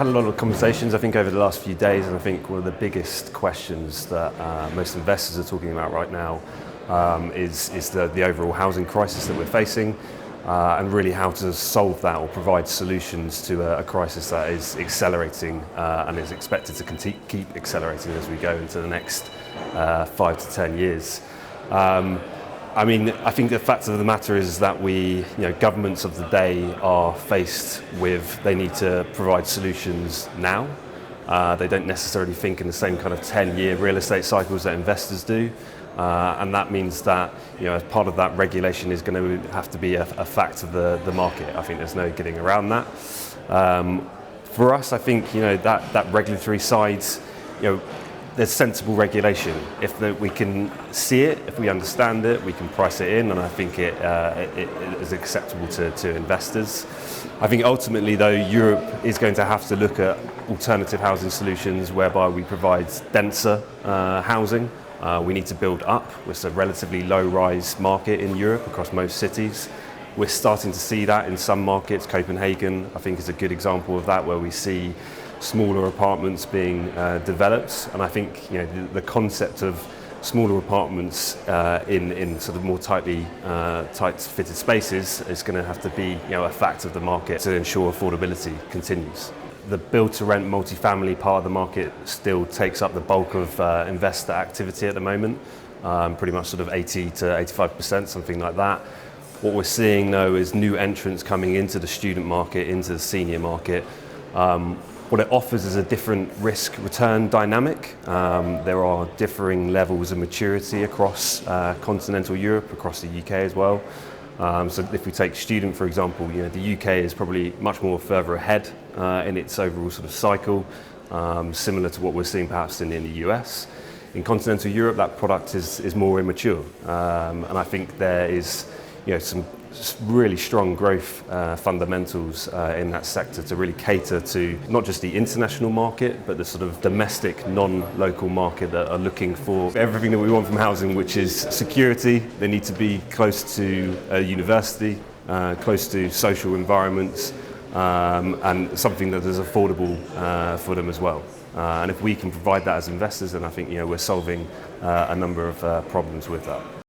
had a lot of conversations, I think, over the last few days, and I think one of the biggest questions that most investors are talking about right now is the overall housing crisis that we're facing, and really how to solve that or provide solutions to a crisis that is accelerating and is expected to keep accelerating as we go into the next 5 to 10 years. I think the fact of the matter is that governments of the day are faced with, they need to provide solutions now. They don't necessarily think in the same kind of 10-year real estate cycles that investors do. And that means that, as part of that, regulation is going to have to be a fact of the market. I think there's no getting around that. For us, I think, that regulatory side, there's sensible regulation. If we can see it, if we understand it, we can price it in, and I think it is acceptable to investors. I think ultimately, though, Europe is going to have to look at alternative housing solutions whereby we provide denser housing. We need to build up. It's a relatively low-rise market in Europe across most cities. We're starting to see that in some markets. Copenhagen, I think, is a good example of that, where we see smaller apartments being developed, and I think the concept of smaller apartments in sort of more tight-fitted spaces is going to have to be a fact of the market to ensure affordability continues. The build-to-rent multifamily part of the market still takes up the bulk of investor activity at the moment, pretty much sort of 80 to 85%, something like that. What we're seeing, though, is new entrants coming into the student market, into the senior market. What it offers is a different risk-return dynamic. There are differing levels of maturity across continental Europe, across the UK as well. So if we take student, for example, the UK is probably much more further ahead in its overall sort of cycle, similar to what we're seeing perhaps in the US. In continental Europe, that product is more immature, and I think there is some really strong growth fundamentals in that sector to really cater to not just the international market, but the sort of domestic, non-local market that are looking for everything that we want from housing, which is security. They need to be close to a university, close to social environments, and something that is affordable for them as well. And if we can provide that as investors, then I think we're solving a number of problems with that.